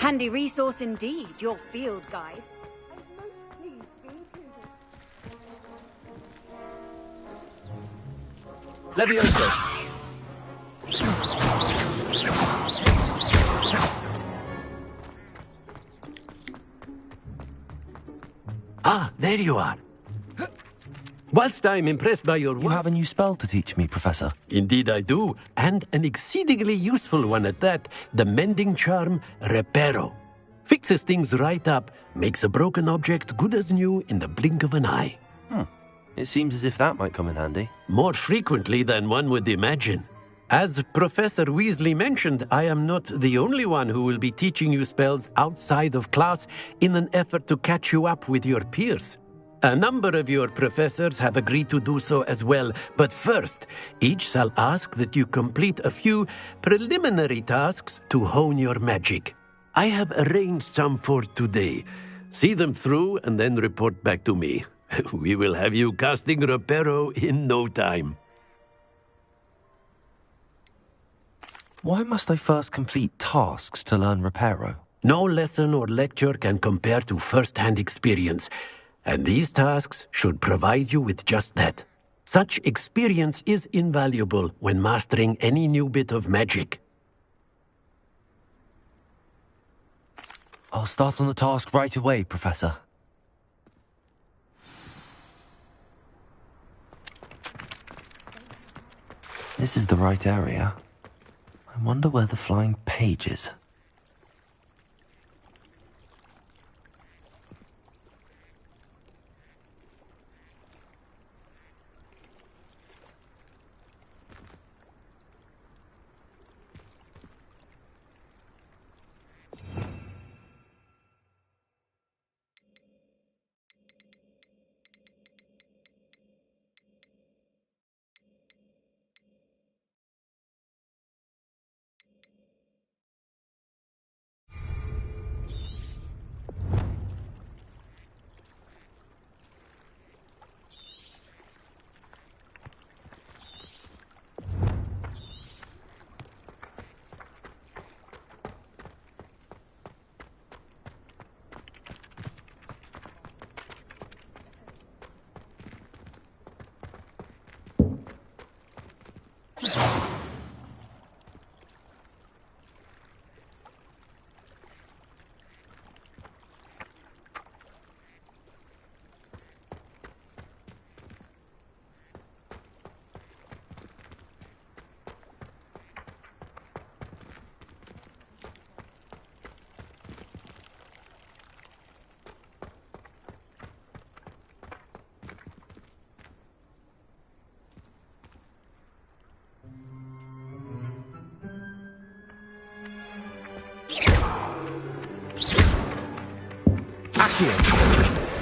Handy resource indeed, your field guide. I'm most pleased to be included. Levioso! Ah, there you are. Whilst I'm impressed by your work... You have a new spell to teach me, Professor. Indeed I do, and an exceedingly useful one at that. The mending charm, Reparo. Fixes things right up, makes a broken object good as new in the blink of an eye. It seems as if that might come in handy. More frequently than one would imagine. As Professor Weasley mentioned, I am not the only one who will be teaching you spells outside of class in an effort to catch you up with your peers. A number of your professors have agreed to do so as well, but first, each shall ask that you complete a few preliminary tasks to hone your magic. I have arranged some for today. See them through and then report back to me. We will have you casting Reparo in no time. Why must I first complete tasks to learn Reparo? No lesson or lecture can compare to first-hand experience, and these tasks should provide you with just that. Such experience is invaluable when mastering any new bit of magic. I'll start on the task right away, Professor. This is the right area. I wonder where the flying page is.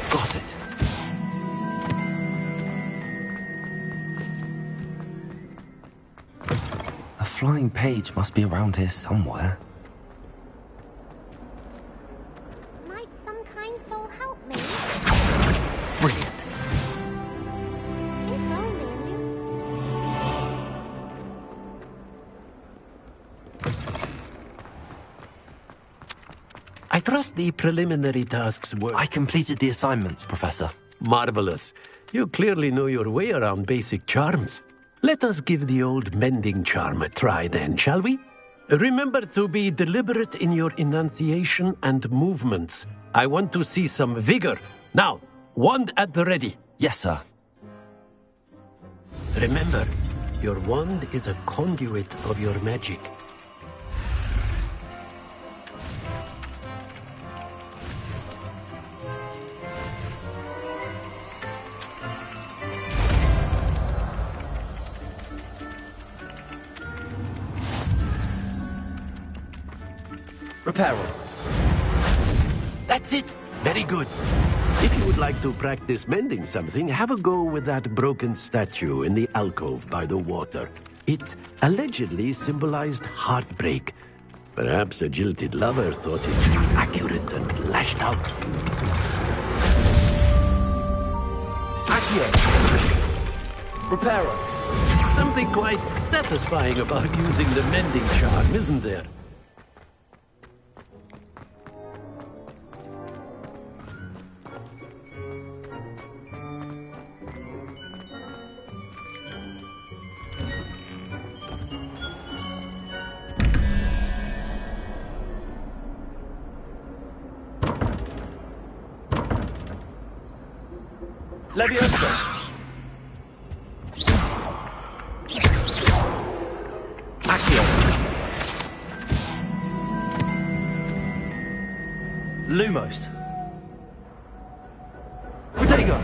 Got it. A flying page must be around here somewhere. Might some kind soul help me? Brilliant. If only a new... I trust the preliminary tasks were... I completed the assignments, Professor. Marvelous. You clearly know your way around basic charms. Let us give the old mending charm a try then, shall we? Remember to be deliberate in your enunciation and movements. I want to see some vigor. Now, wand at the ready. Yes, sir. Remember, your wand is a conduit of your magic. Reparo. That's it. Very good. If you would like to practice mending something, have a go with that broken statue in the alcove by the water. It allegedly symbolized heartbreak. Perhaps a jilted lover thought it accurate and lashed out. Accio. Reparo. Something quite satisfying about using the mending charm, isn't there? Leviosa! Accio! Lumos! Protego!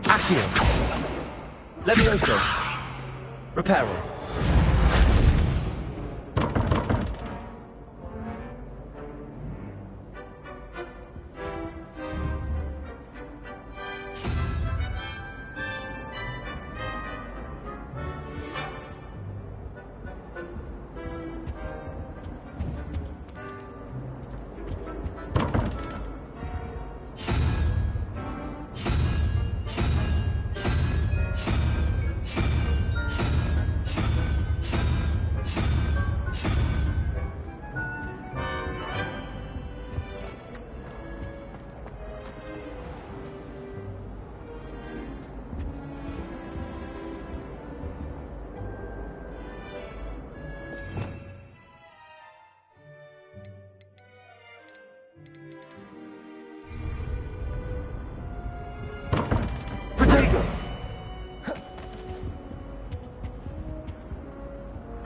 Accio! Leviosa! Reparo!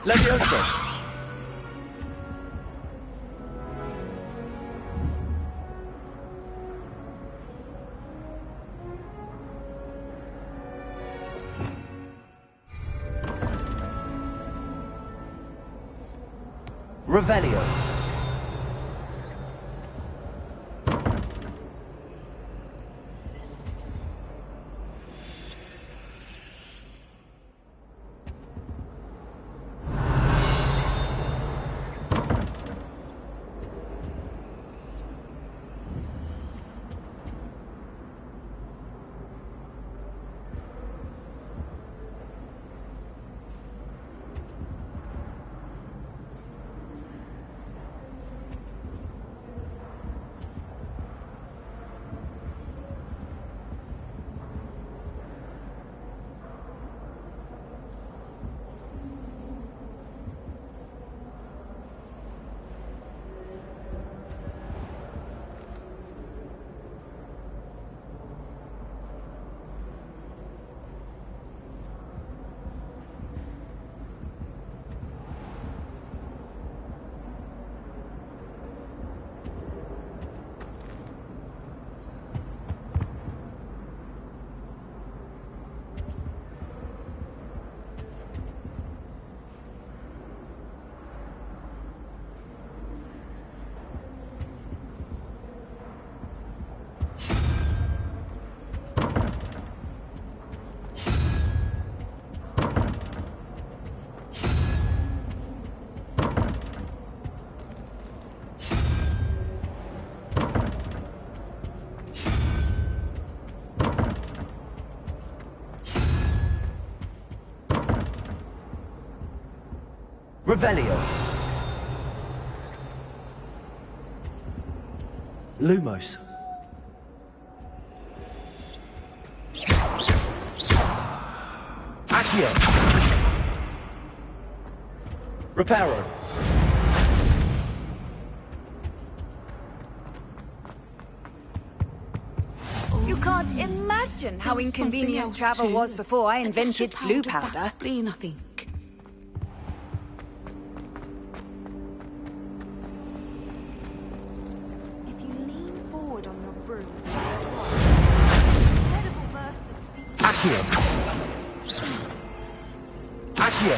Leviosa! Revelio! Revelio! Lumos! Accio! Reparo! You can't imagine how inconvenient travel was before I invented flu powder. Spleen, I think. If you lean forward on your broom, incredible bursts of speed. Accio! Accio!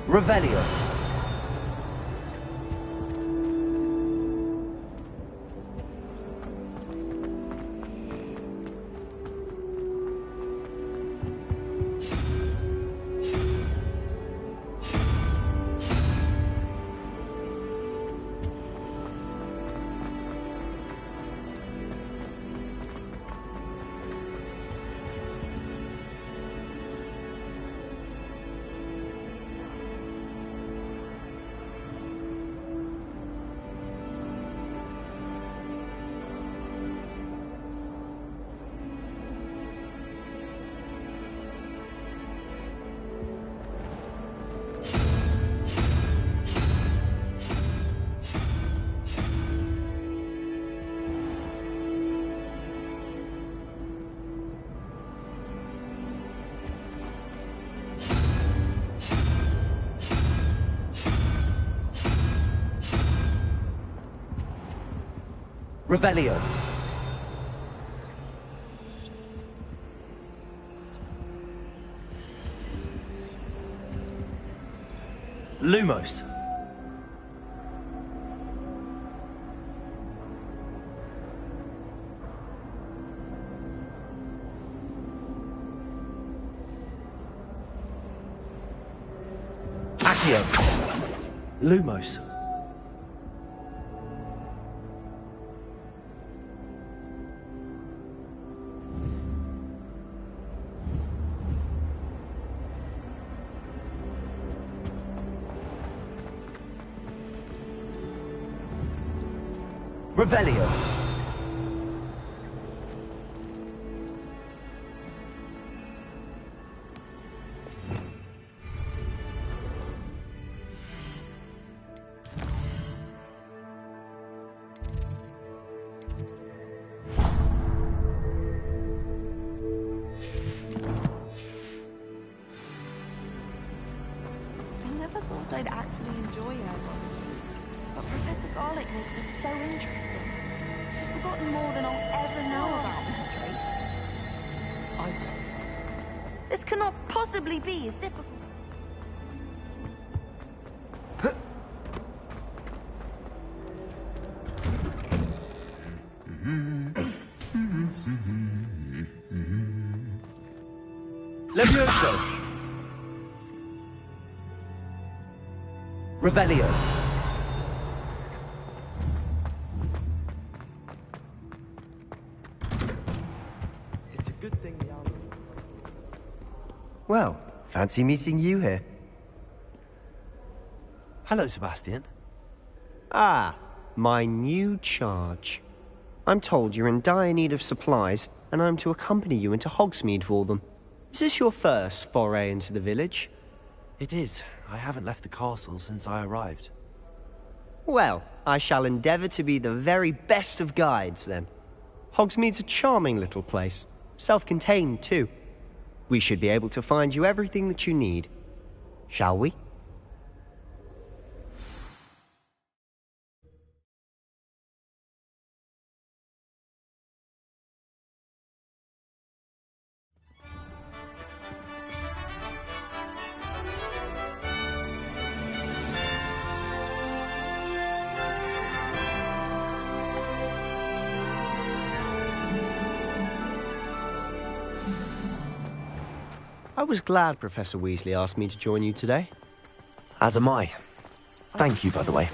Revelio! Revelio. Lumos. Accio. Lumos. Revelio. I never thought I'd actually enjoy herbology, but Professor Garlick makes it so interesting. He's forgotten more than I'll ever know about mandrakes. Isaac. This cannot possibly be as difficult. Levioso. Revelio. It's a good thing the album. Well, fancy meeting you here. Hello, Sebastian. Ah, my new charge. I'm told you're in dire need of supplies, and I'm to accompany you into Hogsmeade for them. Is this your first foray into the village? It is. I haven't left the castle since I arrived. Well, I shall endeavour to be the very best of guides, then. Hogsmeade's a charming little place. Self-contained, too. We should be able to find you everything that you need. Shall we? I was glad Professor Weasley asked me to join you today. As am I. Thank you, by the way.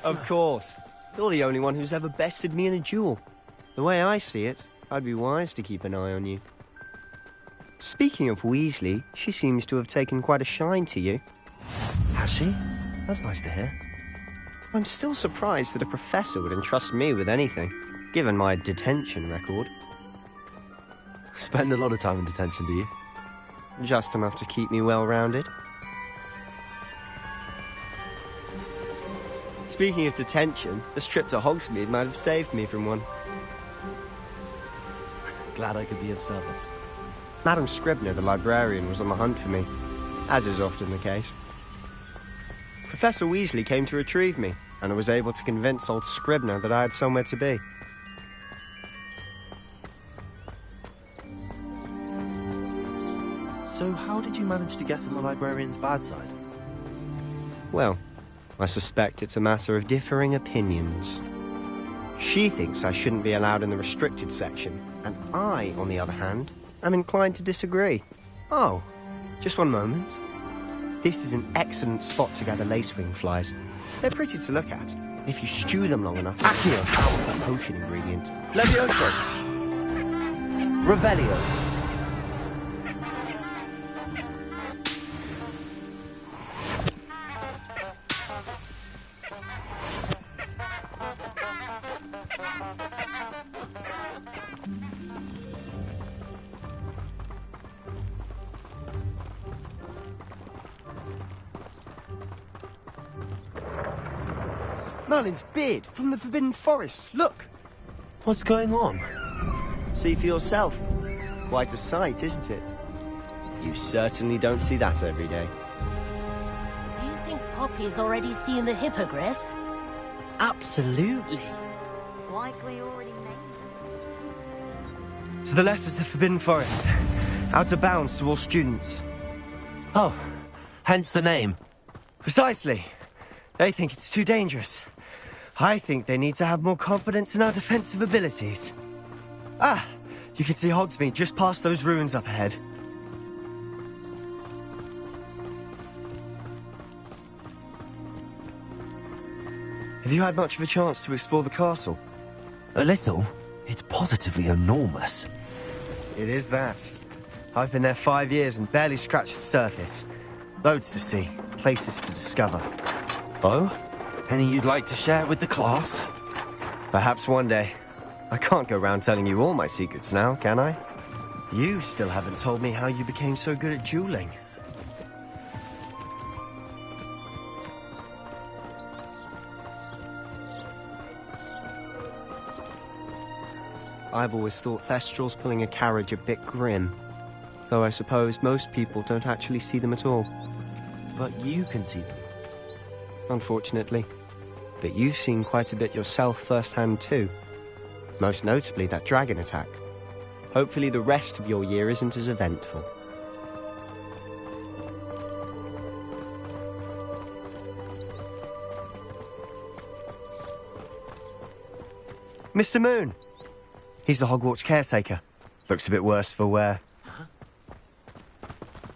Of course. You're the only one who's ever bested me in a duel. The way I see it, I'd be wise to keep an eye on you. Speaking of Weasley, she seems to have taken quite a shine to you. Has she? That's nice to hear. I'm still surprised that a professor would entrust me with anything, given my detention record. Spend a lot of time in detention, do you? Just enough to keep me well-rounded. Speaking of detention, this trip to Hogsmeade might have saved me from one. Glad I could be of service. Madam Scribner, the librarian, was on the hunt for me, as is often the case. Professor Weasley came to retrieve me, and I was able to convince old Scribner that I had somewhere to be. So how did you manage to get on the librarian's bad side? Well, I suspect it's a matter of differing opinions. She thinks I shouldn't be allowed in the restricted section, and I, on the other hand, am inclined to disagree. Oh, just one moment. This is an excellent spot to gather lacewing flies. They're pretty to look at. If you stew them long enough, Accio, a powerful potion ingredient. Levioso. Revelio. Merlin's beard from the Forbidden Forest. Look! What's going on? See for yourself. Quite a sight, isn't it? You certainly don't see that every day. Do you think Poppy's already seen the hippogriffs? Absolutely. Likely already named them. To the left is the Forbidden Forest. Out of bounds to all students. Oh, hence the name. Precisely. They think it's too dangerous. I think they need to have more confidence in our defensive abilities. Ah, you can see Hogsmeade just past those ruins up ahead. Have you had much of a chance to explore the castle? A little. It's positively enormous. It is that. I've been there 5 years and barely scratched the surface. Loads to see, places to discover. Oh? Any you'd like to share with the class? Perhaps one day. I can't go around telling you all my secrets now, can I? You still haven't told me how you became so good at dueling. I've always thought Thestrals pulling a carriage a bit grim. Though I suppose most people don't actually see them at all. But you can see them. Unfortunately. But you've seen quite a bit yourself firsthand too. Most notably that dragon attack. Hopefully the rest of your year isn't as eventful. Mr. Moon! He's the Hogwarts caretaker. Looks a bit worse for wear.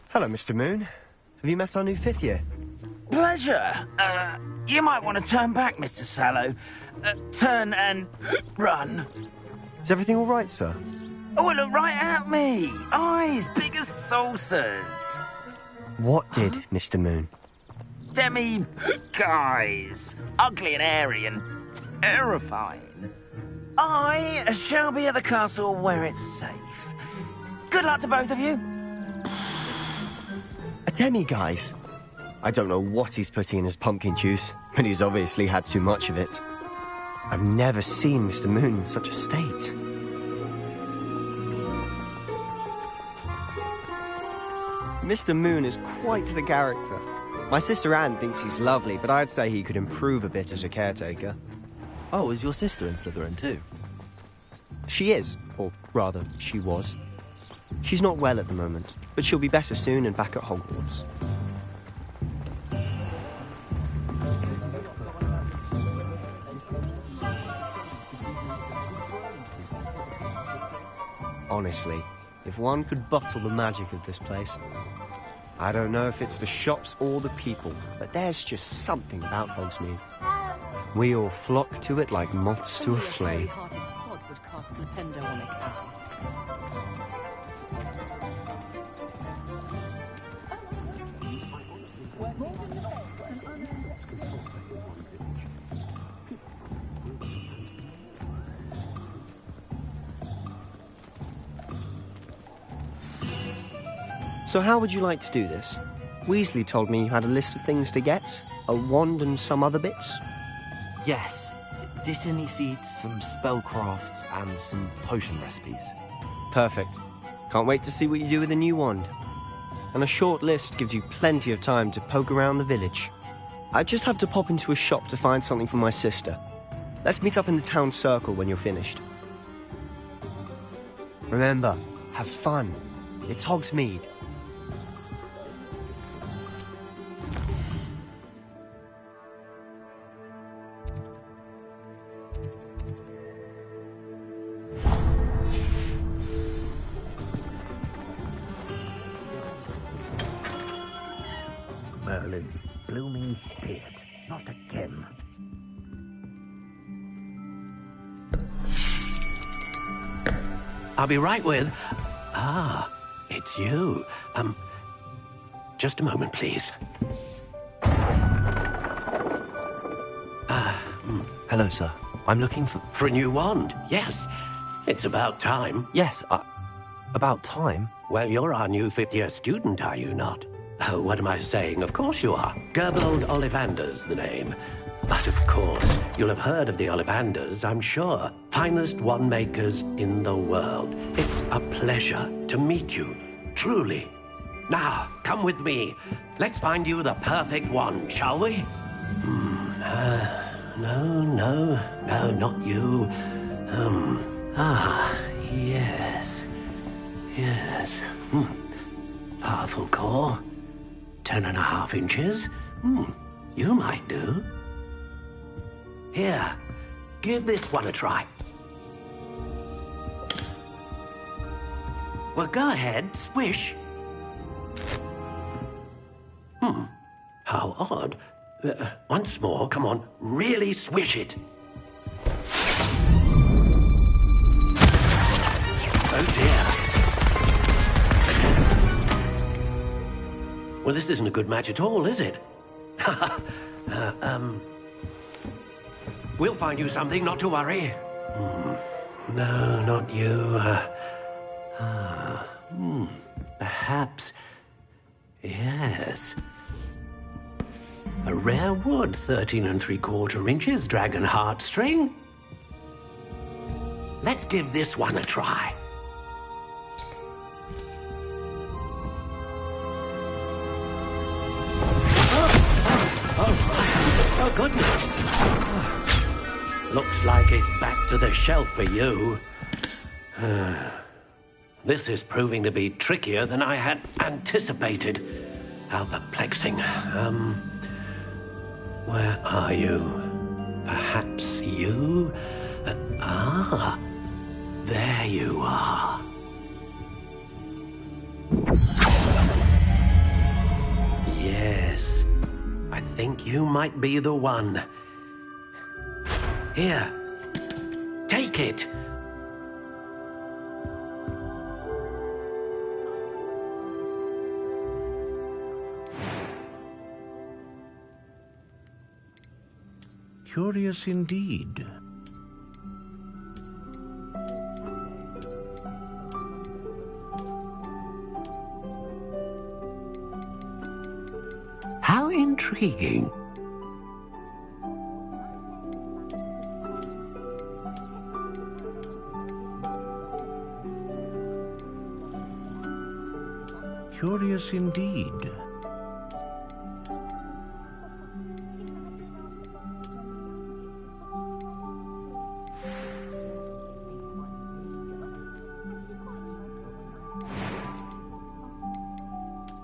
Hello, Mr. Moon. Have you met our new 5th year? Pleasure. You might want to turn back, Mr. Sallow. Turn and run. Is everything all right, sir? Oh, look right at me. Eyes big as saucers. What did, Mr. Moon? Guys. Ugly and airy and terrifying. I shall be at the castle where it's safe. Good luck to both of you. A demi-guise? I don't know what he's putting in his pumpkin juice, but he's obviously had too much of it. I've never seen Mr. Moon in such a state. Mr. Moon is quite the character. My sister Anne thinks he's lovely, but I'd say he could improve a bit as a caretaker. Oh, is your sister in Slytherin too? She is, or rather, she was. She's not well at the moment, but she'll be better soon and back at Hogwarts. Honestly, if one could bottle the magic of this place. I don't know if it's the shops or the people, but there's just something about Hogsmeade. We all flock to it like moths to a flame. So how would you like to do this? Weasley told me you had a list of things to get, a wand and some other bits. Yes. Dittany seeds, some spellcrafts, and some potion recipes. Perfect. Can't wait to see what you do with the new wand. And a short list gives you plenty of time to poke around the village. I just have to pop into a shop to find something for my sister. Let's meet up in the town circle when you're finished. Remember, have fun. It's Hogsmeade. Merlin's blooming shit. Not again. I'll be right with... Ah, it's you. Just a moment, please. Hello, sir. I'm looking for... For a new wand, yes. It's about time. Yes, about time? Well, you're our new 5th-year student, are you not? Oh, what am I saying? Of course you are. Gerbold Ollivander's the name. But of course, you'll have heard of the Ollivanders, I'm sure. Finest wand makers in the world. It's a pleasure to meet you, truly. Now, come with me. Let's find you the perfect wand, shall we? No, not you. Yes. Powerful core. 10.5 inches. You might do. Here, give this one a try. Well, go ahead, swish. How odd. Once more, come on, really swish it. Oh dear. Well, this isn't a good match at all, is it? We'll find you something, not to worry. No, not you. Perhaps. Yes. A rare wood, 13 3/4 inches, dragon heartstring. Let's give this one a try. Oh, goodness. Looks like it's back to the shelf for you. This is proving to be trickier than I had anticipated. How perplexing. Where are you? Perhaps you? There you are. Yes, I think you might be the one. Here, take it. Curious indeed. How intriguing. Curious indeed.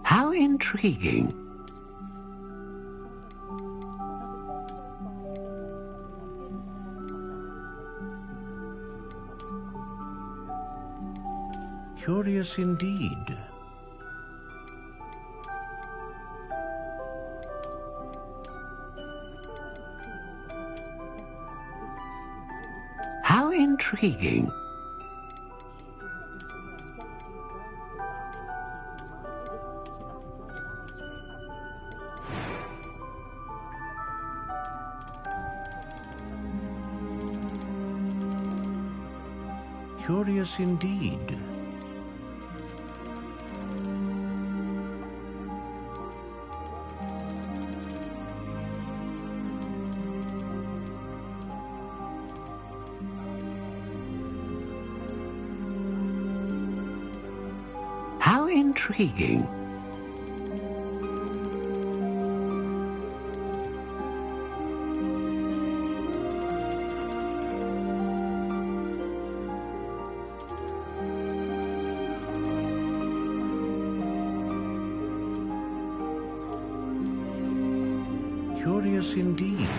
How intriguing. Curious indeed. How intriguing. Curious indeed. How intriguing. Curious indeed.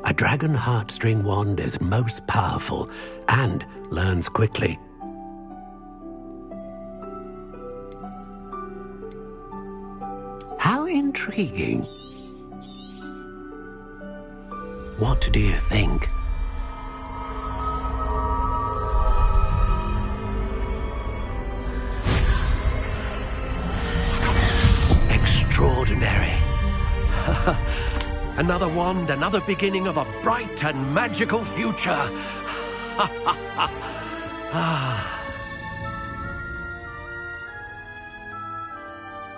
A dragon heartstring wand is most powerful and learns quickly. How intriguing. What do you think? Extraordinary. Another wand, another beginning of a bright and magical future.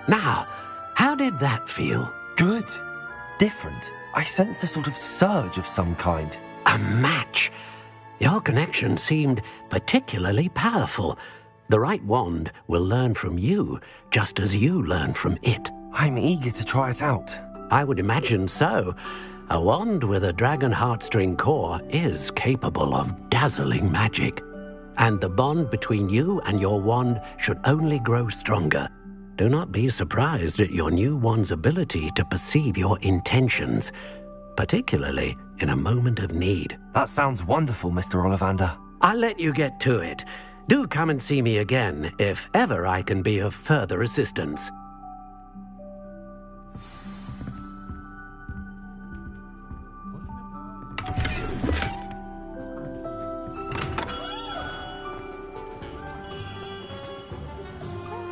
Now, how did that feel? Good. Different. I sensed a sort of surge of some kind. A match. Your connection seemed particularly powerful. The right wand will learn from you, just as you learn from it. I'm eager to try it out. I would imagine so. A wand with a dragon heartstring core is capable of dazzling magic. And the bond between you and your wand should only grow stronger. Do not be surprised at your new wand's ability to perceive your intentions, particularly in a moment of need. That sounds wonderful, Mr. Ollivander. I'll let you get to it. Do come and see me again if ever I can be of further assistance.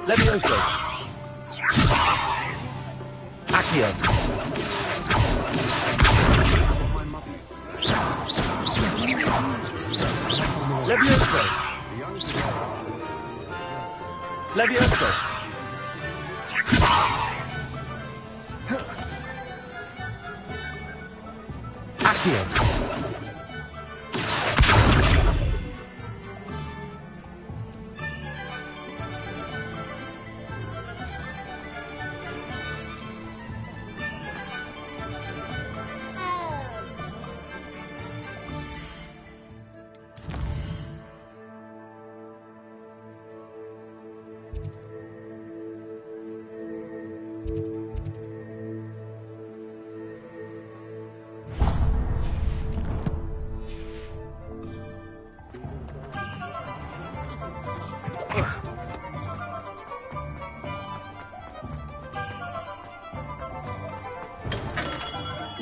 Levioso. Accio. Levioso. Levioso. Accio.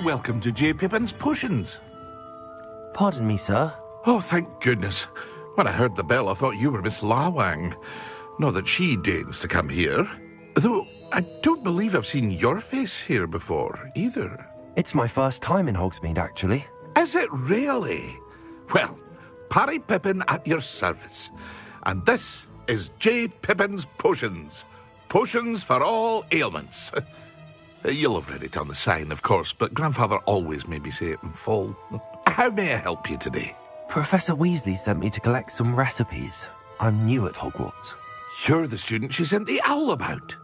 Welcome to J. Pippin's Potions. Pardon me, sir. Oh, thank goodness. When I heard the bell, I thought you were Miss Lawang. Not that she deigns to come here. Though, I don't believe I've seen your face here before, either. It's my first time in Hogsmeade, actually. Is it really? Well, Parry Pippin at your service. And this is J. Pippin's Potions. Potions for all ailments. You'll have read it on the sign, of course, but Grandfather always made me say it in full. How may I help you today? Professor Weasley sent me to collect some recipes. I'm new at Hogwarts. You're the student she sent the owl about.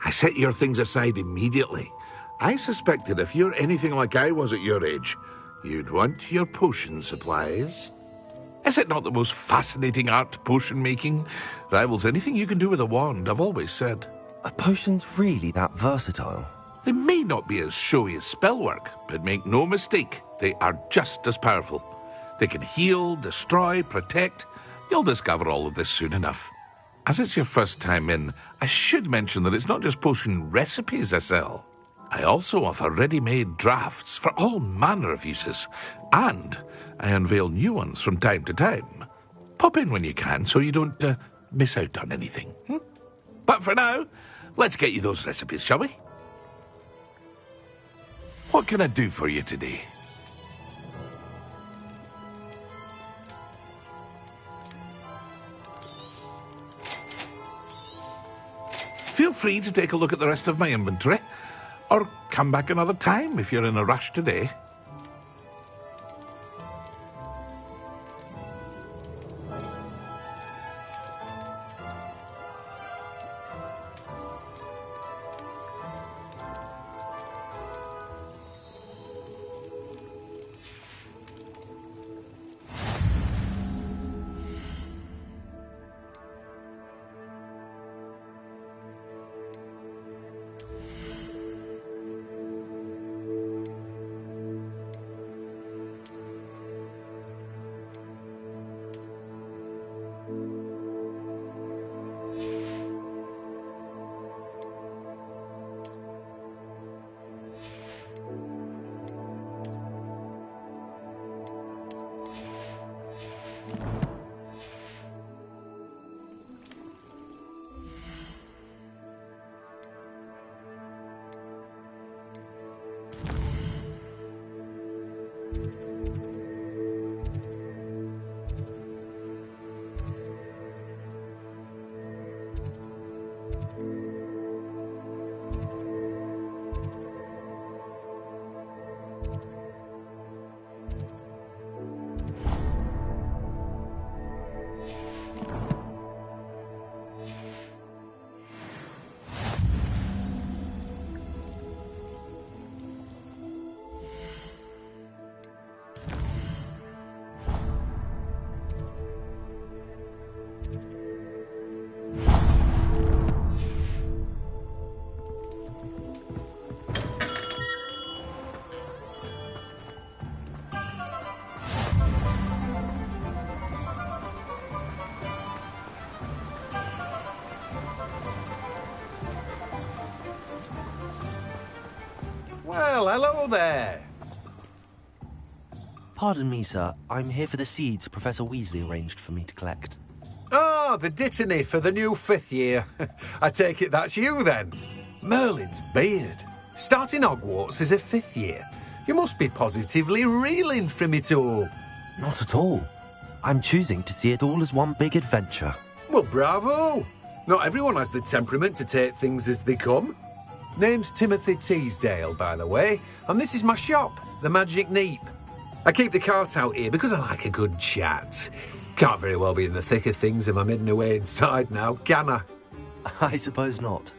I set your things aside immediately. I suspected if you're anything like I was at your age, you'd want your potion supplies. Is it not the most fascinating art, potion making? Rivals anything you can do with a wand, I've always said. Are potions really that versatile? They may not be as showy as spellwork, but make no mistake, they are just as powerful. They can heal, destroy, protect. You'll discover all of this soon enough. As it's your first time in, I should mention that it's not just potion recipes I sell. I also offer ready-made drafts for all manner of uses, and I unveil new ones from time to time. Pop in when you can so you don't miss out on anything. But for now, let's get you those recipes, shall we? What can I do for you today? Feel free to take a look at the rest of my inventory, or come back another time if you're in a rush today. Well, hello there. Pardon me, sir. I'm here for the seeds Professor Weasley arranged for me to collect. Ah, the dittany for the new 5th year. I take it that's you, then. Merlin's beard. Starting Hogwarts as a 5th year. You must be positively reeling from it all. Not at all. I'm choosing to see it all as one big adventure. Well, bravo. Not everyone has the temperament to take things as they come. Name's Timothy Teasdale, by the way, and this is my shop, the Magic Neep. I keep the cart out here because I like a good chat. Can't very well be in the thick of things if I'm hidden away inside now, can I? I suppose not.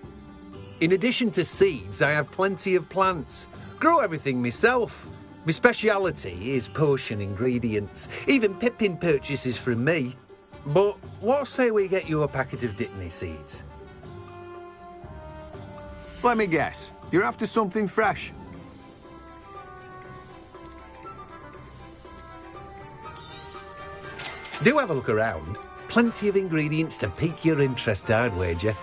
In addition to seeds, I have plenty of plants. Grow everything myself. My speciality is potion ingredients. Even Pippin purchases from me. But what say we get you a packet of Dittany seeds? Let me guess. You're after something fresh. Do have a look around. Plenty of ingredients to pique your interest, I'd wager.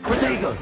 Potato!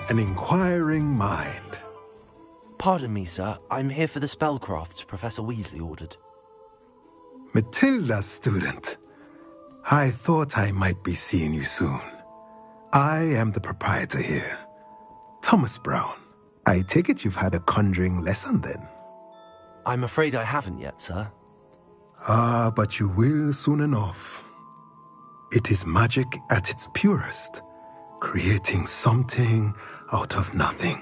An inquiring mind. Pardon me, sir. I'm here for the spellcrafts Professor Weasley ordered. Matilda's student. I thought I might be seeing you soon. I am the proprietor here, Thomas Brown. I take it you've had a conjuring lesson then? I'm afraid I haven't yet, sir. Ah, but you will soon enough. It is magic at its purest, creating something out of nothing.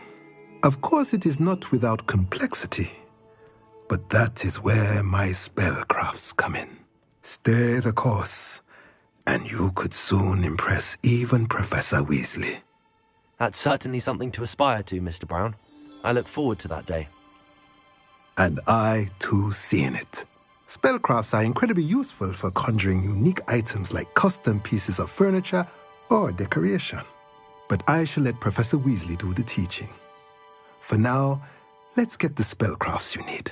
Of course, it is not without complexity, but that is where my spellcrafts come in. Stay the course, and you could soon impress even Professor Weasley. That's certainly something to aspire to, Mr. Brown. I look forward to that day. And I, too, seeing it. Spellcrafts are incredibly useful for conjuring unique items like custom pieces of furniture or decoration. But I shall let Professor Weasley do the teaching. For now, let's get the spellcrafts you need.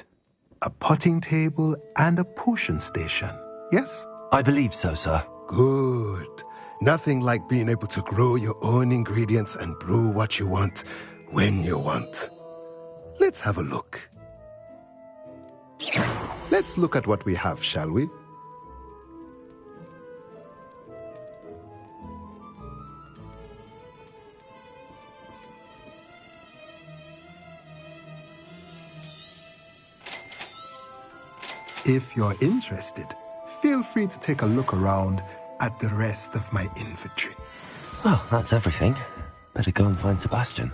A potting table and a potion station, yes? I believe so, sir. Good. Nothing like being able to grow your own ingredients and brew what you want when you want. Let's have a look. Let's look at what we have, shall we? If you're interested, feel free to take a look around at the rest of my inventory. Well, that's everything. Better go and find Sebastian.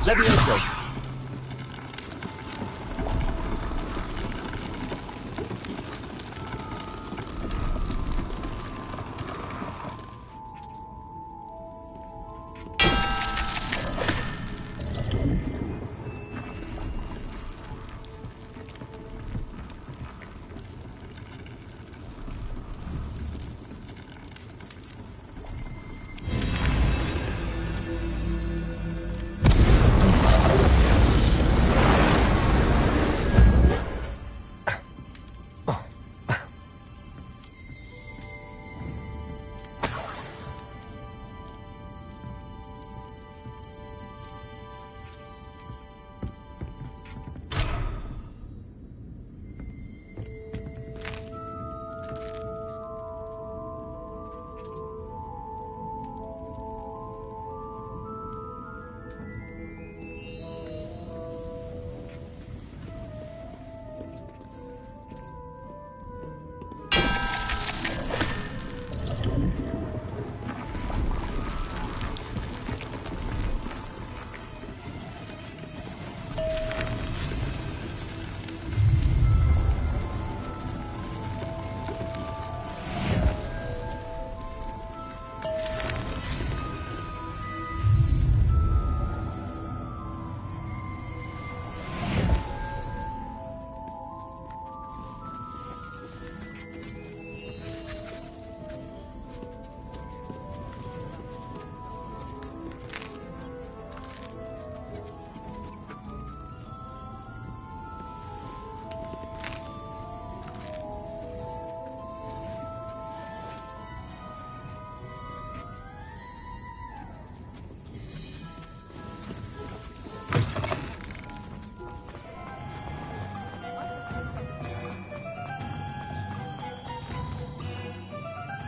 Levioso.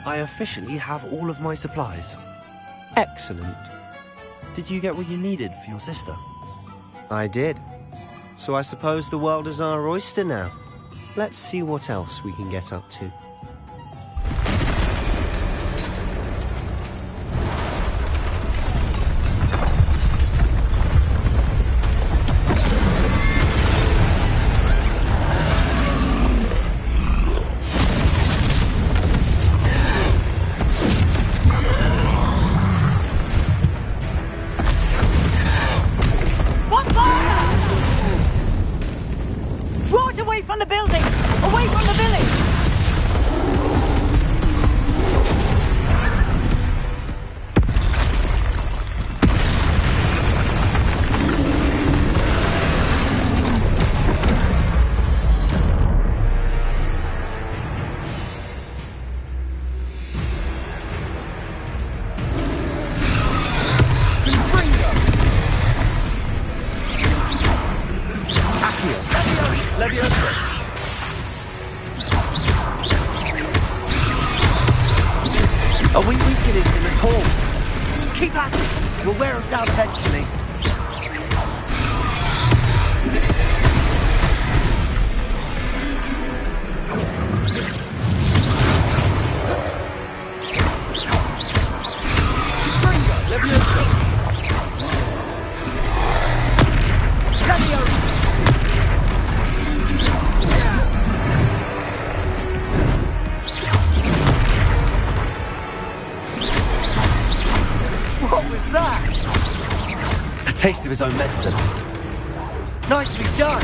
I officially have all of my supplies. Excellent. Did you get what you needed for your sister? I did. So I suppose the world is our oyster now. Let's see what else we can get up to. Are we weakening him at all? Keep at it. We'll wear him down eventually. What was that? A taste of his own medicine. Nicely done.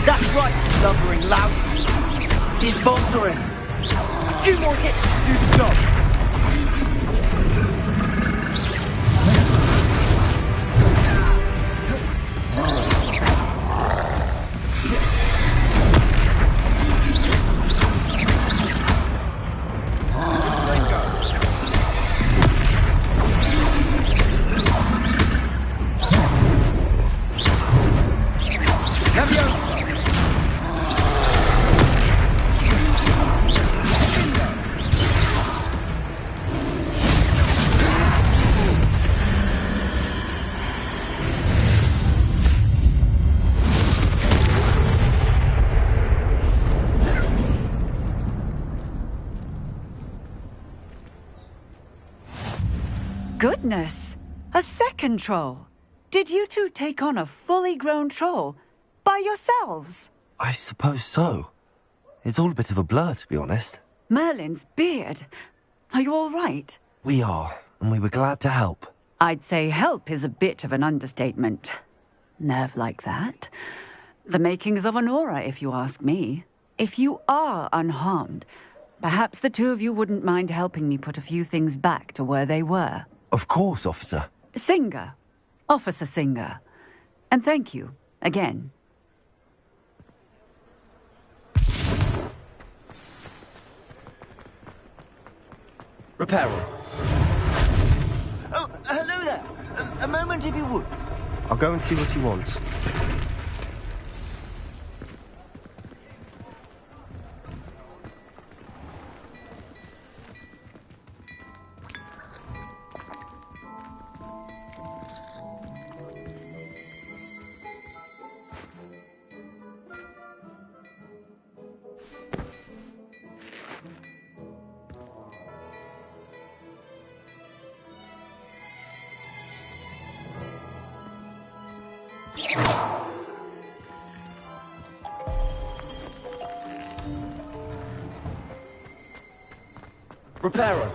That's right, lumbering lout. He's bolstering. A few more hits to do the job. Goodness! A second troll! Did you two take on a fully grown troll? By yourselves? I suppose so. It's all a bit of a blur, to be honest. Merlin's beard. Are you all right? We are, and we were glad to help. I'd say help is a bit of an understatement. Nerve like that. The makings of an aura, if you ask me. If you are unharmed, perhaps the two of you wouldn't mind helping me put a few things back to where they were. Of course, officer. Singer. Officer Singer. And thank you, again. Repairer. Oh, hello there. A moment if you would. I'll go and see what he wants. Repairer.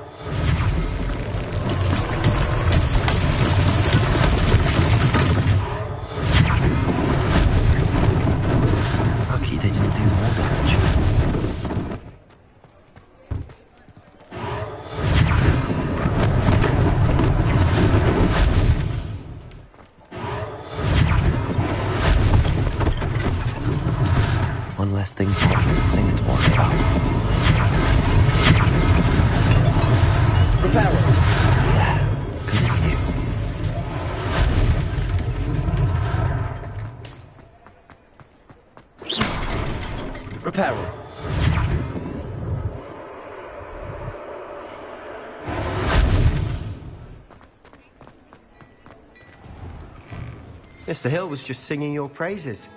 Lucky they didn't do more damage. Mr. Hill was just singing your praises.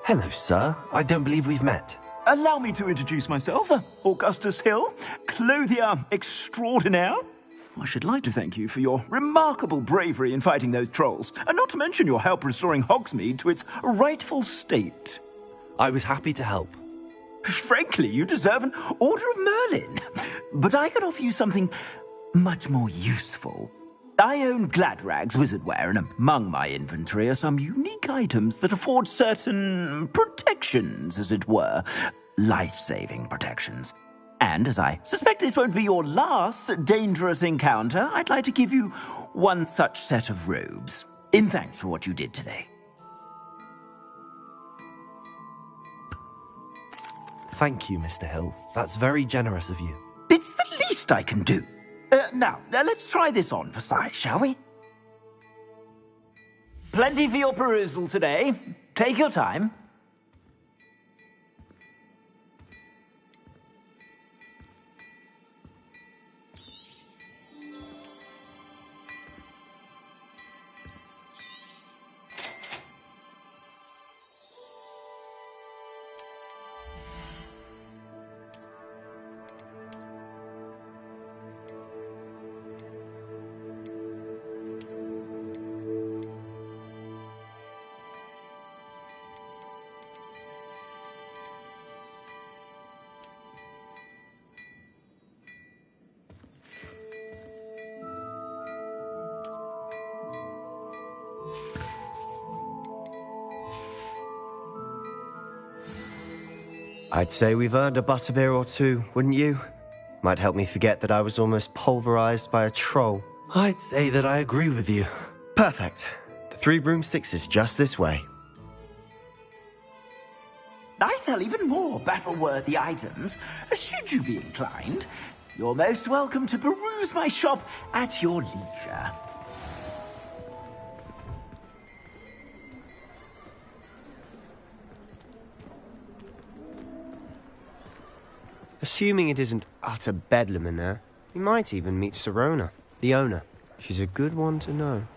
Hello, sir. I don't believe we've met. Allow me to introduce myself, Augustus Hill, clothier extraordinaire. I should like to thank you for your remarkable bravery in fighting those trolls, and not to mention your help restoring Hogsmeade to its rightful state. I was happy to help. Frankly, you deserve an Order of Merlin. But I can offer you something much more useful. I own Gladrag's wizardware, and among my inventory are some unique items that afford certain protections, as it were. Life-saving protections. And as I suspect this won't be your last dangerous encounter, I'd like to give you one such set of robes, in thanks for what you did today. Thank you, Mr. Hill. That's very generous of you. It's the least I can do. Now, let's try this on for size, shall we? Plenty for your perusal today. Take your time. I'd say we've earned a butterbeer or two, wouldn't you? Might help me forget that I was almost pulverized by a troll. I'd say that I agree with you. Perfect. The 3 broomsticks is just this way. I sell even more battle-worthy items, should you be inclined. You're most welcome to peruse my shop at your leisure. Assuming it isn't utter bedlam in there, you might even meet Sirona, the owner. She's a good one to know.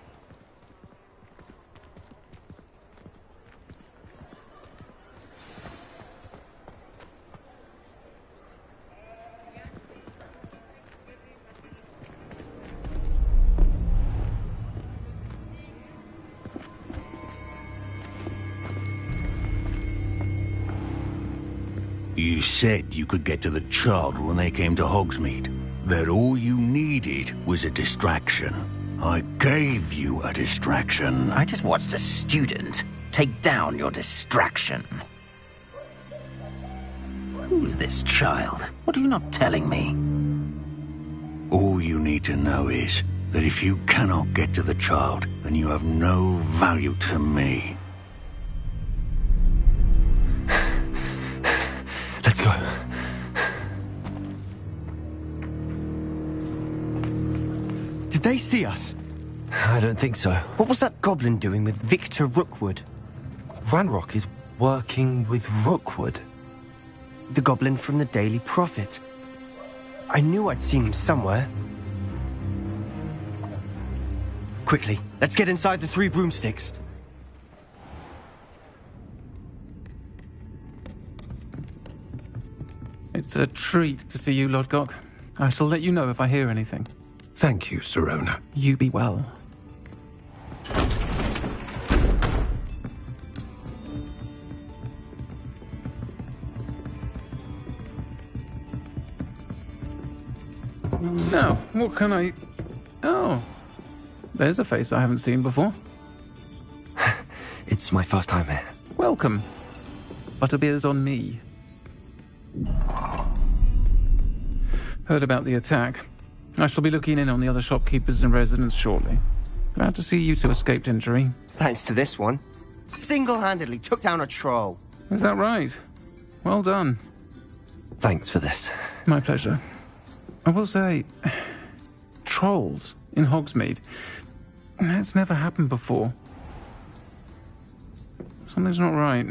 You said you could get to the child when they came to Hogsmeade. That all you needed was a distraction. I gave you a distraction. I just watched a student take down your distraction. Who's this child? What are you not telling me? All you need to know is that if you cannot get to the child, then you have no value to me. Let's go. Did they see us? I don't think so. What was that goblin doing with Victor Rookwood? Ranrock is working with Rookwood. The goblin from the Daily Prophet. I knew I'd seen him somewhere. Quickly, let's get inside the 3 broomsticks. It's a treat to see you, Lodgok. I shall let you know if I hear anything. Thank you, Sirona. You be well. Now, what can I... Oh, there's a face I haven't seen before. It's my first time here. Welcome. Butterbeer's on me. Heard about the attack. I shall be looking in on the other shopkeepers and residents shortly. Glad to see you two escaped injury. Thanks to this one. Single-handedly took down a troll. Is that right? Well done. Thanks for this. My pleasure. I will say, trolls in Hogsmeade. That's never happened before. Something's not right.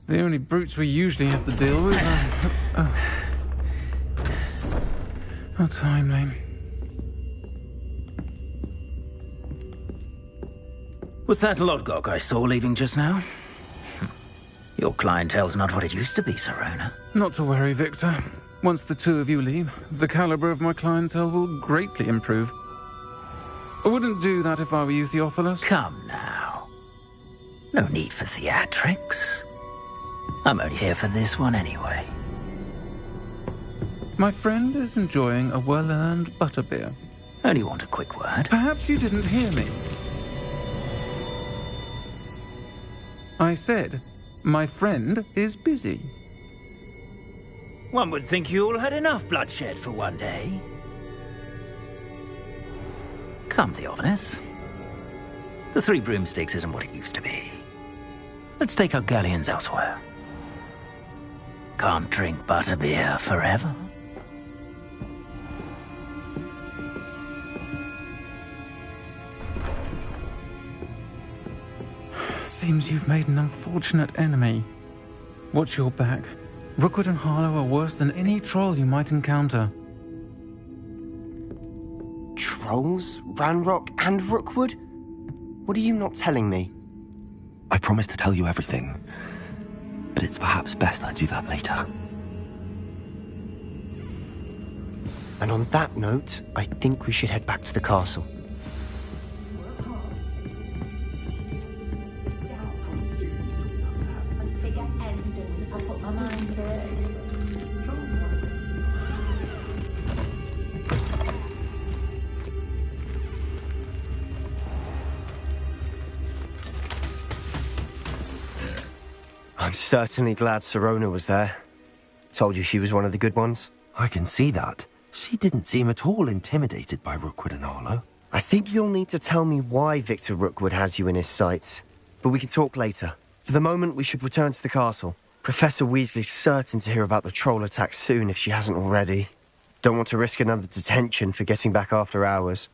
The only brutes we usually have to deal with are... How timely. Was that Lodgok I saw leaving just now? Your clientele's not what it used to be, Sirona. Not to worry, Victor. Once the two of you leave, the caliber of my clientele will greatly improve. I wouldn't do that if I were you, Theophilus. Come now. No need for theatrics. I'm only here for this one anyway. My friend is enjoying a well-earned butterbeer. Only want a quick word. Perhaps you didn't hear me. I said, my friend is busy. One would think you all had enough bloodshed for one day. Come, Theophilus. The Three Broomsticks isn't what it used to be. Let's take our galleons elsewhere. Can't drink butterbeer forever. Seems you've made an unfortunate enemy. Watch your back. Rookwood and Harlow are worse than any troll you might encounter. Trolls? Ranrock and Rookwood? What are you not telling me? I promised to tell you everything, but it's perhaps best I do that later. And on that note, I think we should head back to the castle. I'm certainly glad Sirona was there. Told you she was one of the good ones. I can see that. She didn't seem at all intimidated by Rookwood and Harlow. I think you'll need to tell me why Victor Rookwood has you in his sights. But we can talk later. For the moment, we should return to the castle. Professor Weasley's certain to hear about the troll attack soon if she hasn't already. Don't want to risk another detention for getting back after hours.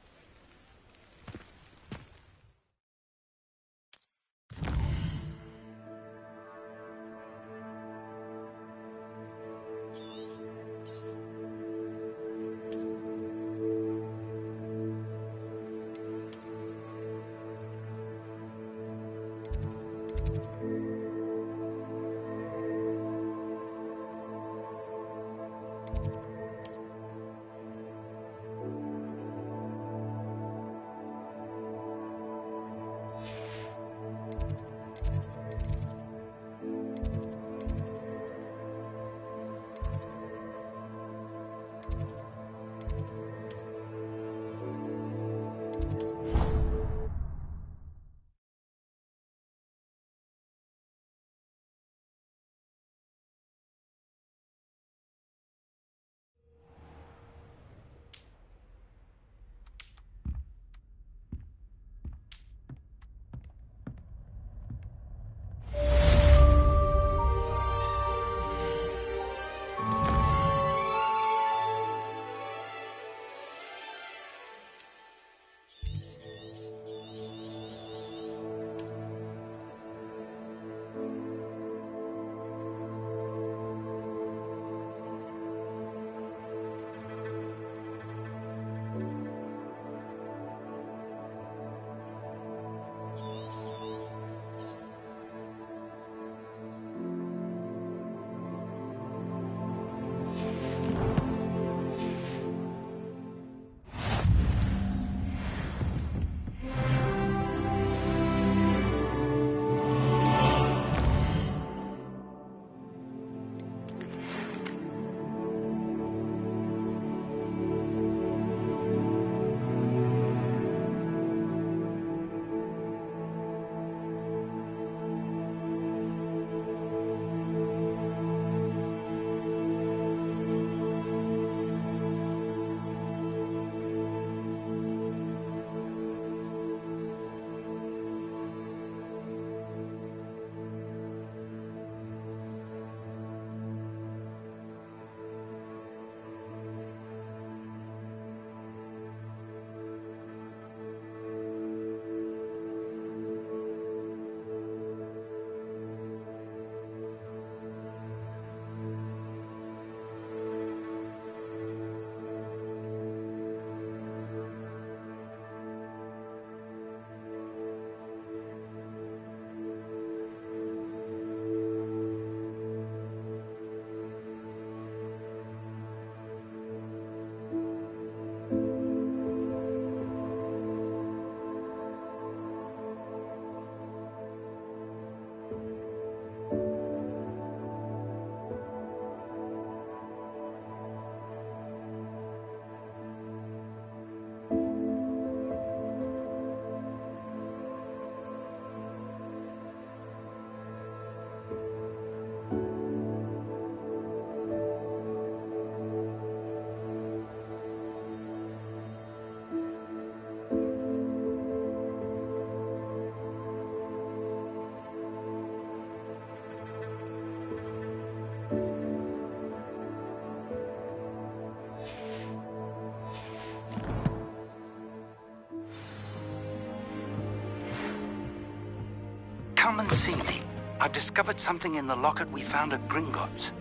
come and see me. I've discovered something in the locket we found at Gringotts.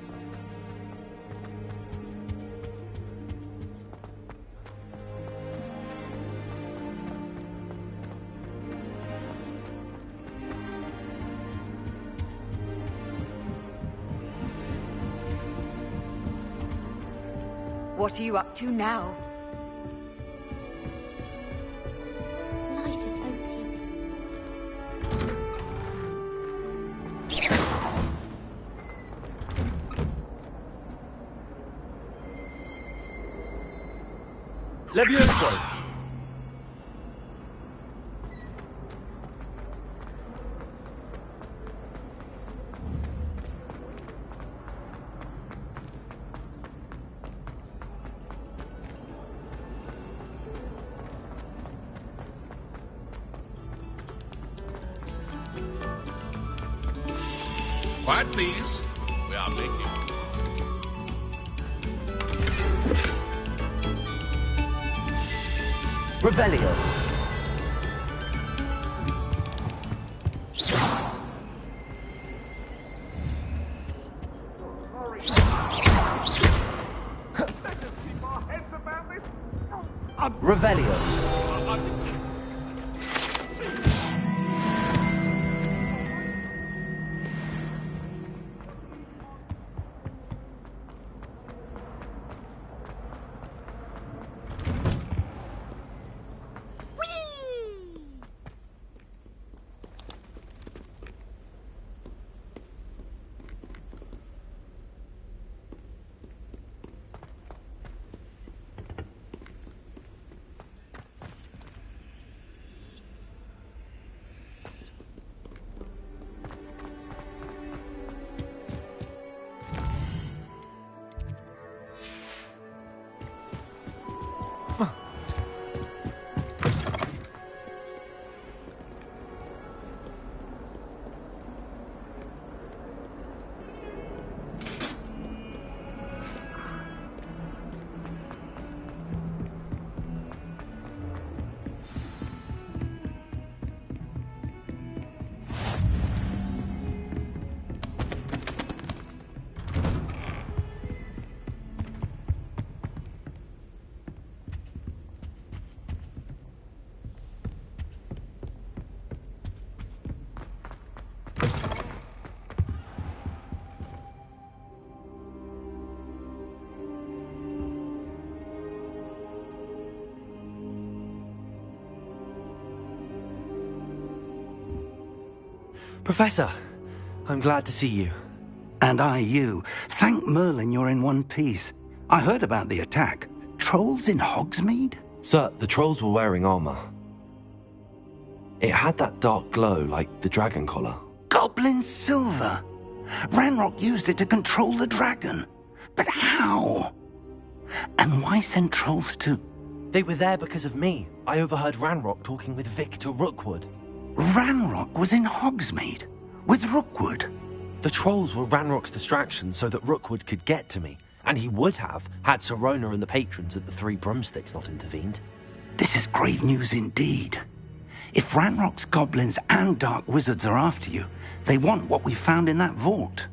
What are you up to now? Life is so Levioso! Quiet, please. We are making. Revelio. Revelio. Professor, I'm glad to see you. And I you. Thank Merlin you're in one piece. I heard about the attack. Trolls in Hogsmeade? Sir, the trolls were wearing armor. It had that dark glow like the dragon collar. Goblin silver! Ranrock used it to control the dragon. But how? And why send trolls too? They were there because of me. I overheard Ranrock talking with Victor Rookwood. Ranrock was in Hogsmeade? With Rookwood? The trolls were Ranrock's distraction so that Rookwood could get to me. And he would have, had Sirona and the patrons at the Three Broomsticks not intervened. This is grave news indeed. If Ranrock's goblins and dark wizards are after you, they want what we found in that vault.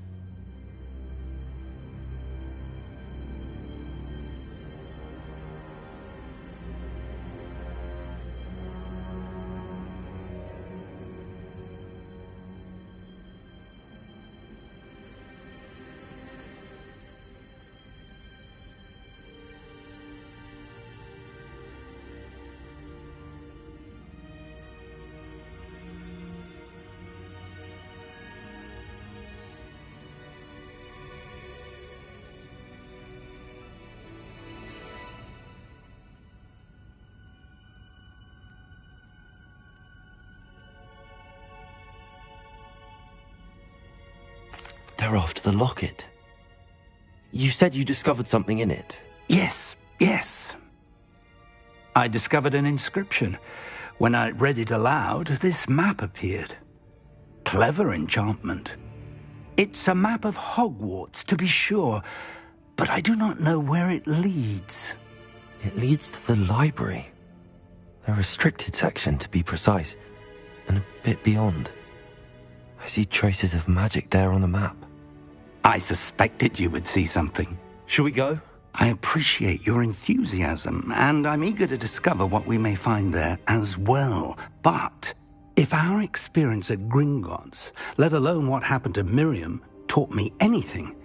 They're after the locket. You said you discovered something in it. Yes. I discovered an inscription. When I read it aloud, this map appeared. Clever enchantment. It's a map of Hogwarts, to be sure, but I do not know where it leads. It leads to the library. The restricted section, to be precise, and a bit beyond. I see traces of magic there on the map. I suspected you would see something. Shall we go? I appreciate your enthusiasm, and I'm eager to discover what we may find there as well. But if our experience at Gringotts, let alone what happened to Miriam, taught me anything,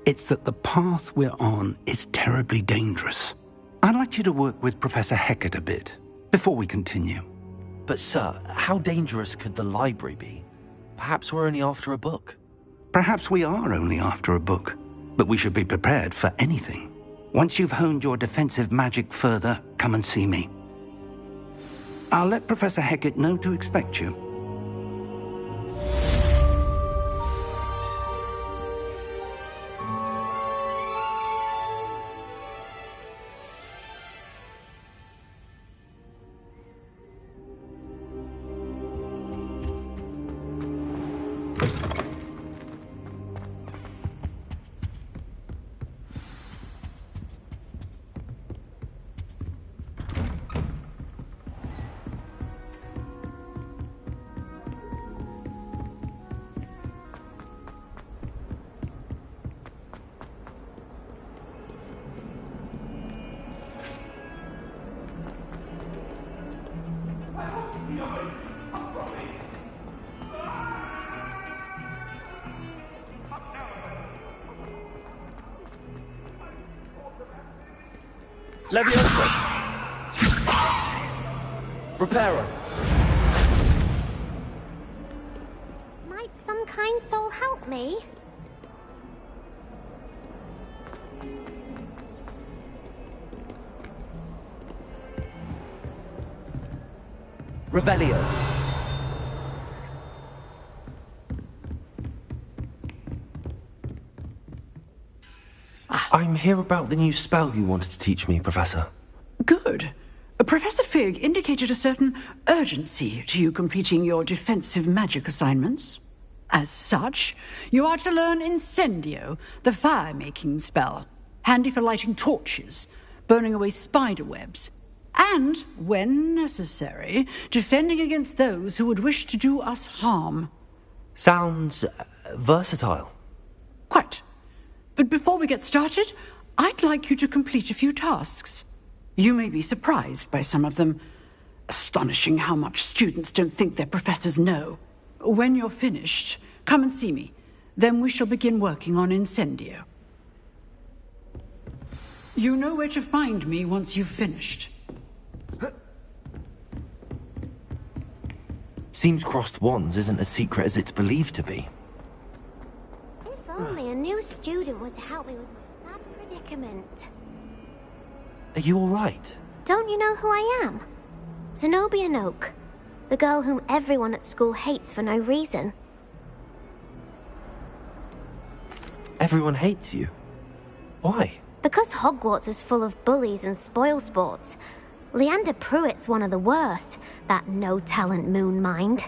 it's that the path we're on is terribly dangerous. I'd like you to work with Professor Hecat a bit before we continue. But sir, how dangerous could the library be? Perhaps we're only after a book. Perhaps we are only after a book, but we should be prepared for anything. Once you've honed your defensive magic further, come and see me. I'll let Professor Hecat know to expect you. Leviosa! Reparo! Might some kind soul help me? Revelio! I'm here about the new spell you wanted to teach me, Professor. Good. Professor Fig indicated a certain urgency to you completing your defensive magic assignments. As such, you are to learn Incendio, the fire-making spell, handy for lighting torches, burning away spider webs, and, when necessary, defending against those who would wish to do us harm. Sounds versatile. Quite. But before we get started, I'd like you to complete a few tasks. You may be surprised by some of them. Astonishing how much students don't think their professors know. When you're finished, come and see me. Then we shall begin working on Incendio. You know where to find me once you've finished. Seems crossed wands isn't as secret as it's believed to be. If only a new student were to help me with my sad predicament. Are you all right? Don't you know who I am? Zenobia Noak, the girl whom everyone at school hates for no reason. Everyone hates you. Why? Because Hogwarts is full of bullies and spoilsports. Leander Pruitt's one of the worst, that no-talent moon mind.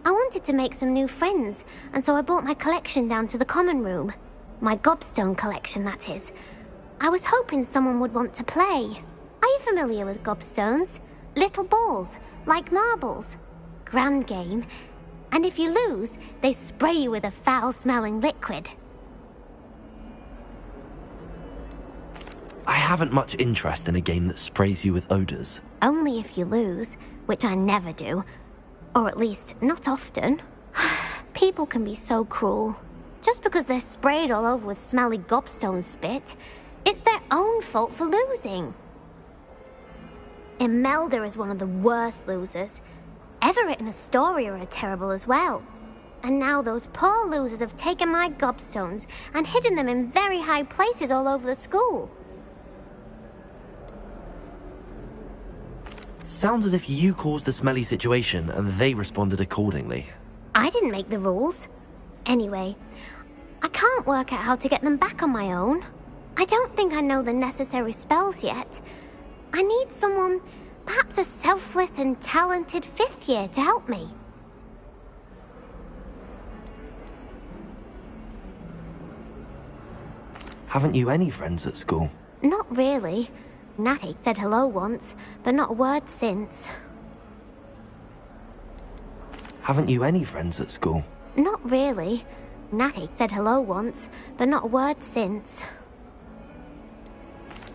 I wanted to make some new friends, and so I brought my collection down to the common room. My gobstone collection, that is. I was hoping someone would want to play. Are you familiar with gobstones? Little balls, like marbles. Grand game. And if you lose, they spray you with a foul-smelling liquid. I haven't much interest in a game that sprays you with odors. Only if you lose, which I never do. Or at least, not often. People can be so cruel. Just because they're sprayed all over with smelly gobstone spit, it's their own fault for losing. Imelda is one of the worst losers. Everett and Astoria are terrible as well. And now those poor losers have taken my gobstones and hidden them in very high places all over the school. Sounds as if you caused the smelly situation and they responded accordingly. I didn't make the rules. Anyway, I can't work out how to get them back on my own. I don't think I know the necessary spells yet. I need someone, perhaps a selfless and talented fifth year to help me. Haven't you any friends at school? Not really. Natty said hello once, but not a word since. Haven't you any friends at school? Not really. Natty said hello once, but not a word since.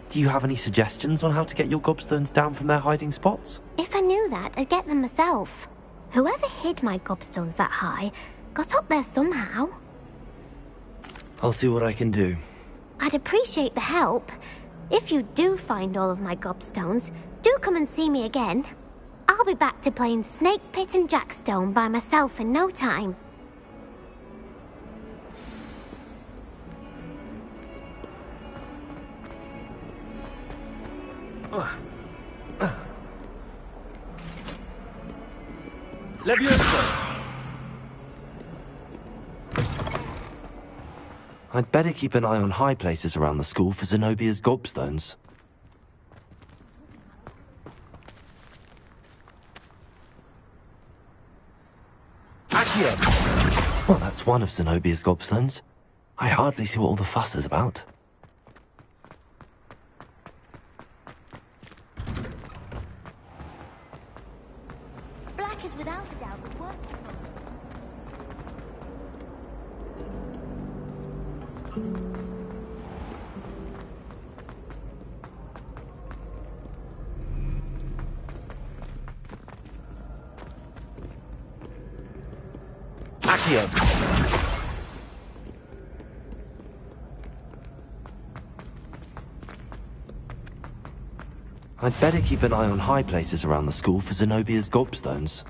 Do you have any suggestions on how to get your gobstones down from their hiding spots? If I knew that, I'd get them myself. Whoever hid my gobstones that high got up there somehow. I'll see what I can do. I'd appreciate the help. If you do find all of my gobstones, do come and see me again. I'll be back to playing Snake Pit and Jackstone by myself in no time. Levioso! I'd better keep an eye on high places around the school for Zenobia's gobstones. Accio! Well, that's one of Zenobia's gobstones. I hardly see what all the fuss is about. Black is without a doubt the worst. Accio! I'd better keep an eye on high places around the school for Zenobia's gobstones.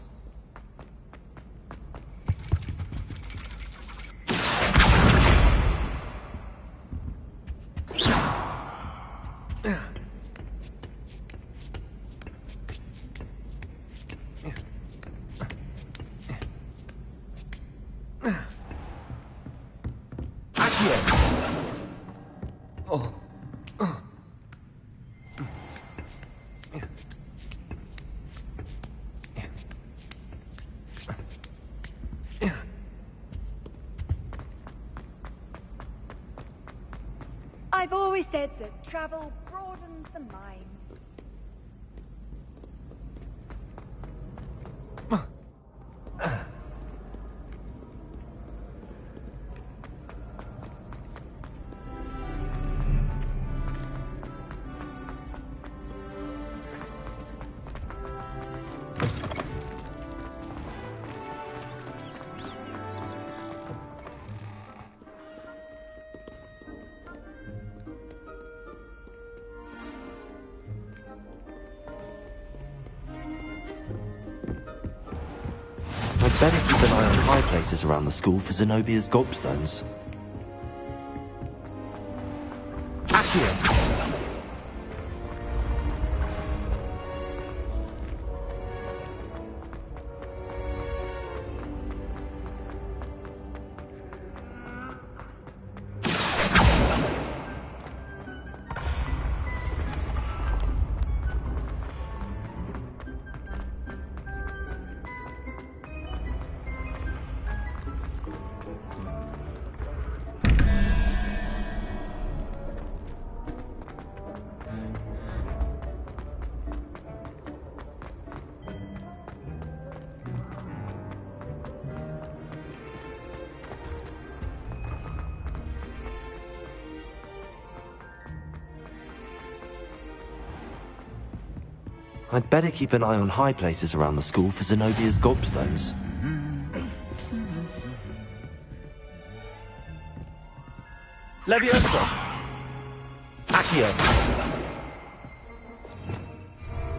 I've always said that travel broadens the mind. Better keep an eye on high places around the school for Zenobia's gobstones. Accio! I'd better keep an eye on high places around the school for Zenobia's gobstones. Levioso! Accio!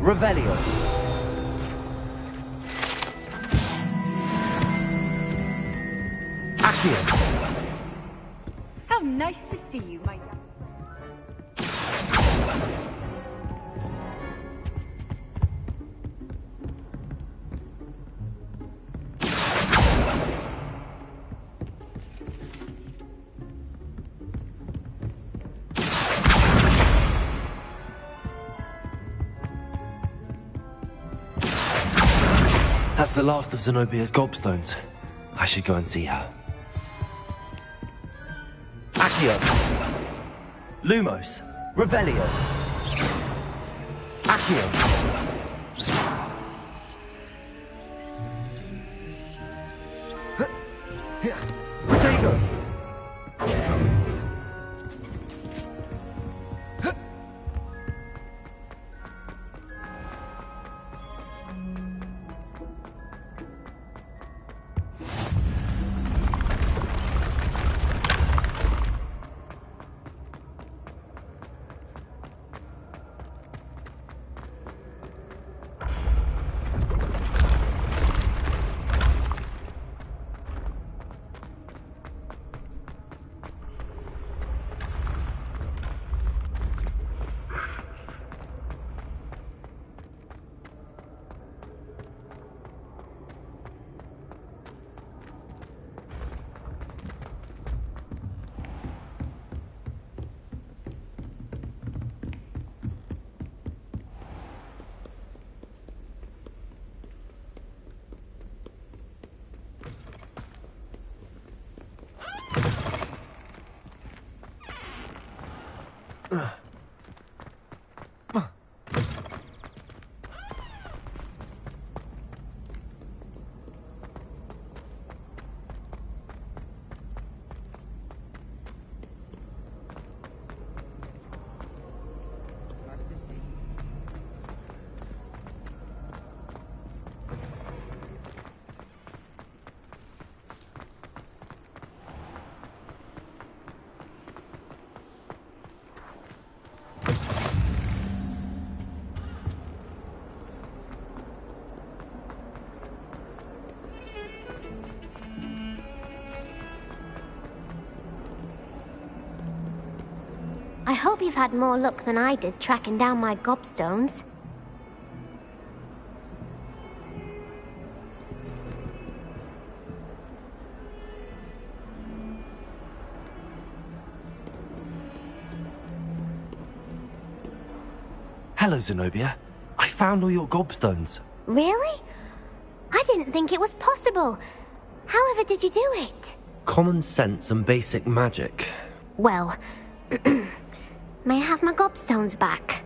Revelio! Accio! How nice to see you, my... That's the last of Zenobia's gobstones. I should go and see her. Accio! Lumos! Revelio! Accio! I hope you've had more luck than I did tracking down my gobstones. Hello, Zenobia. I found all your gobstones. Really? I didn't think it was possible. However did you do it? Common sense and basic magic. Well, may I have my gobstones back?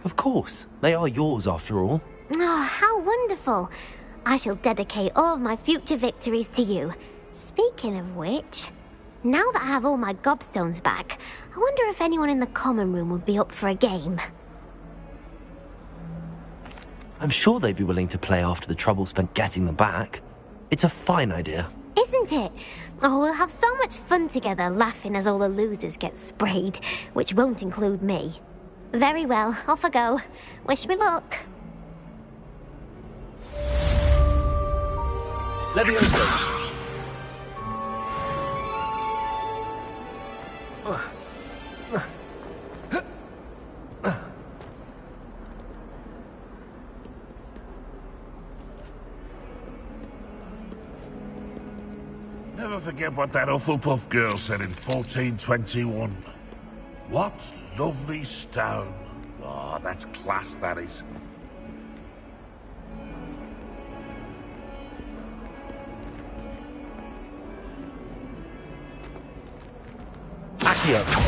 Of course. They are yours after all. Oh, how wonderful. I shall dedicate all of my future victories to you. Speaking of which, now that I have all my gobstones back, I wonder if anyone in the common room would be up for a game. I'm sure they'd be willing to play after the trouble spent getting them back. It's a fine idea. Isn't it? Oh, we'll have so much fun together laughing as all the losers get sprayed, which won't include me. Very well, off I go. Wish me luck. Leviosa! Never forget what that Hufflepuff girl said in 1421. What lovely stone. Oh, that's class, that is. Accio!